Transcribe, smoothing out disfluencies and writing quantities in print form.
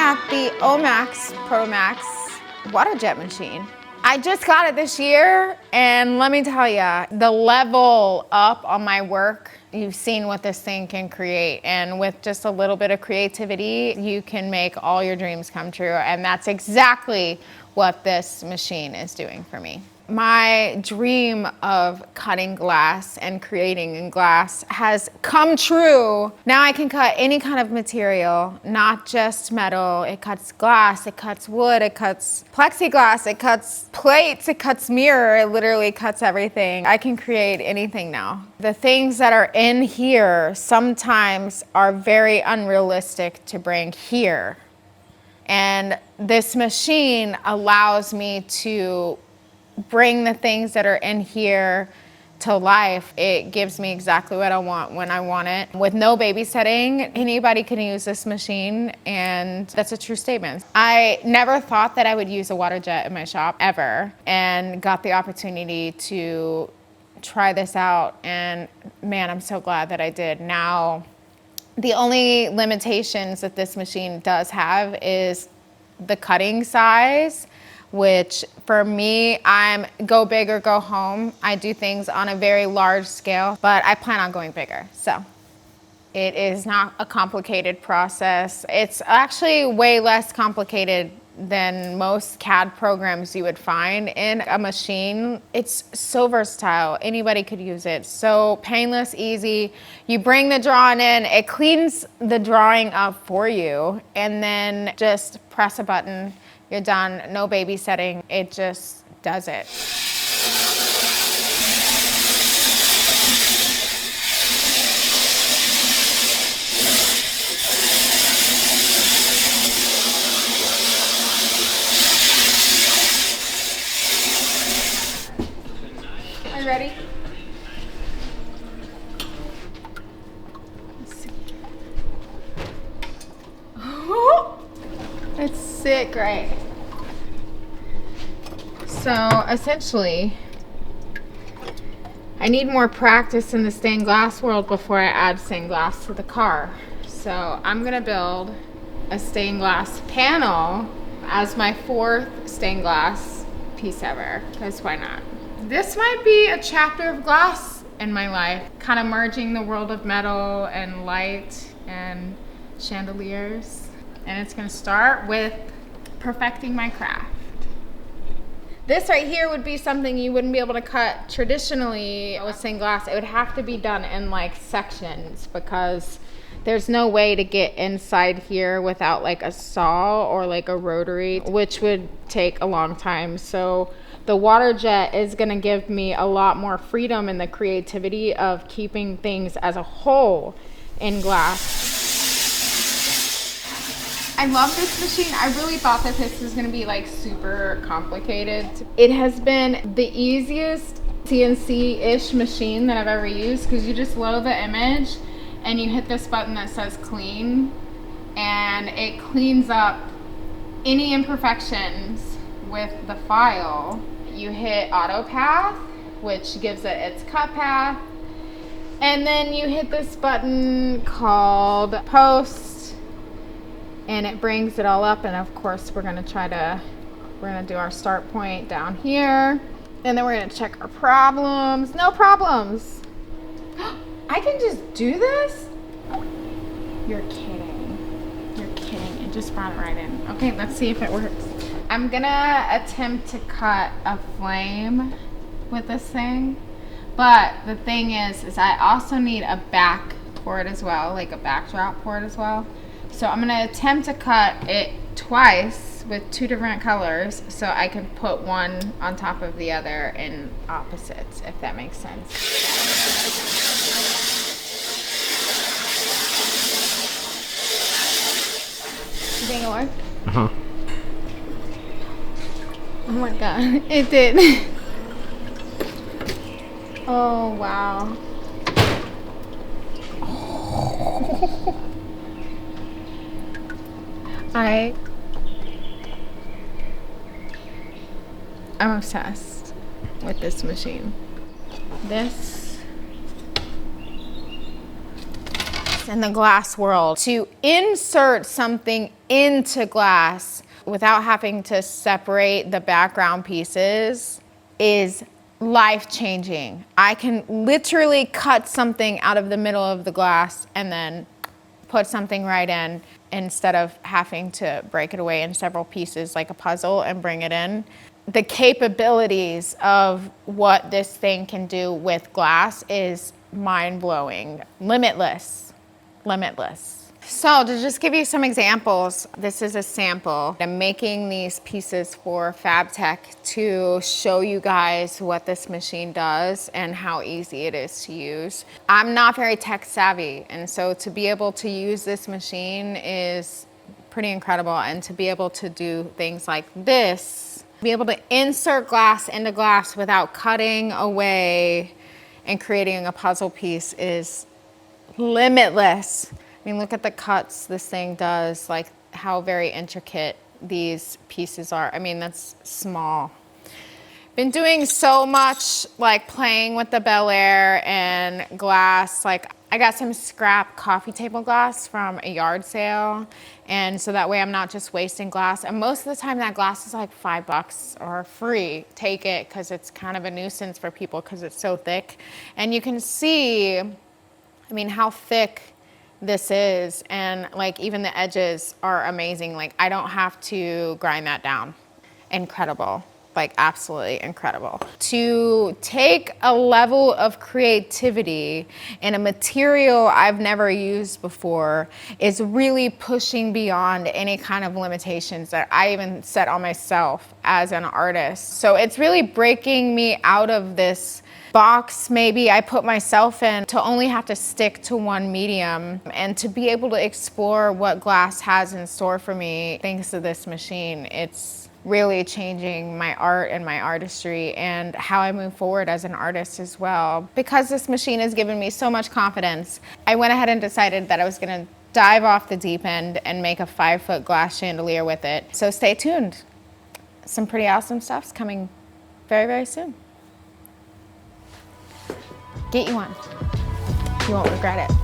at the Omax Pro Max water jet machine. I just got it this year, and let me tell you, the level up on my work, you've seen what this thing can create, and with just a little bit of creativity, you can make all your dreams come true, and that's exactly what this machine is doing for me. My dream of cutting glass and creating in glass has come true. Now I can cut any kind of material, not just metal. It cuts glass, it cuts wood, it cuts plexiglass, it cuts plates, it cuts mirror, it literally cuts everything. I can create anything now. The things that are in here sometimes are very unrealistic to bring here. And this machine allows me to bring the things that are in here to life. It gives me exactly what I want when I want it. With no babysitting, anybody can use this machine, and that's a true statement. I never thought that I would use a water jet in my shop ever, and got the opportunity to try this out, and man, I'm so glad that I did. Now, the only limitations that this machine does have is the cutting size, which for me, I'm go big or go home. I do things on a very large scale, but I plan on going bigger. So it is not a complicated process. It's actually way less complicated than most CAD programs you would find in a machine. It's so versatile. Anybody could use it. So painless, easy. You bring the drawing in, it cleans the drawing up for you, and then just press a button. You're done, no babysitting, it just does it. Are you ready? Let's see. It's sick, right? So essentially, I need more practice in the stained glass world before I add stained glass to the car. So I'm gonna build a stained glass panel as my 4th stained glass piece ever, because why not? This might be a chapter of glass in my life, kind of merging the world of metal and light and chandeliers. And it's gonna start with perfecting my craft. This right here would be something you wouldn't be able to cut traditionally with stained glass. It would have to be done in like sections, because there's no way to get inside here without like a saw or like a rotary, which would take a long time. So the water jet is gonna give me a lot more freedom in the creativity of keeping things as a whole in glass. I love this machine. I really thought that this was gonna be like super complicated. It has been the easiest CNC-ish machine that I've ever used, because you just load the image and you hit this button that says clean, and it cleans up any imperfections with the file. You hit auto path, which gives it its cut path, and then you hit this button called post, and it brings it all up. And of course we're gonna do our start point down here, and then we're gonna check our problems. No problems. I can just do this? You're kidding. You're kidding. It just brought it right in. Okay, let's see if it works. I'm gonna attempt to cut a flame with this thing, but the thing is I also need a back for it as well, like a backdrop for it as well. So I'm gonna attempt to cut it twice with 2 different colors, so I can put one on top of the other in opposites, if that makes sense. You think it'll work? Uh-huh. Oh my god, it did. Oh wow. I'm obsessed with this machine. This in the glass world. To insert something into glass without having to separate the background pieces is life-changing. I can literally cut something out of the middle of the glass and then put something right in instead of having to break it away in several pieces like a puzzle and bring it in. The capabilities of what this thing can do with glass is mind-blowing, limitless, limitless. So to just give you some examples, this is a sample. I'm making these pieces for FabTech to show you guys what this machine does and how easy it is to use. I'm not very tech savvy, and so to be able to use this machine is pretty incredible. And to be able to do things like this, be able to insert glass into glass without cutting away and creating a puzzle piece is limitless. I mean, look at the cuts this thing does, like how very intricate these pieces are. I mean, that's small. Been doing so much like playing with the Bel Air and glass. Like I got some scrap coffee table glass from a yard sale. And so that way I'm not just wasting glass. And most of the time that glass is like $5 or free. Take it, because it's kind of a nuisance for people because it's so thick. And you can see, I mean, how thick this is, and like even the edges are amazing. Like I don't have to grind that down. Incredible, like absolutely incredible. To take a level of creativity in a material I've never used before is really pushing beyond any kind of limitations that I even set on myself as an artist. So it's really breaking me out of this box maybe I put myself in to only have to stick to one medium, and to be able to explore what glass has in store for me thanks to this machine. It's really changing my art and my artistry and how I move forward as an artist as well. Because this machine has given me so much confidence, I went ahead and decided that I was going to dive off the deep end and make a 5-foot glass chandelier with it. So stay tuned. Some pretty awesome stuff's coming very, very soon. Get you one. You won't regret it.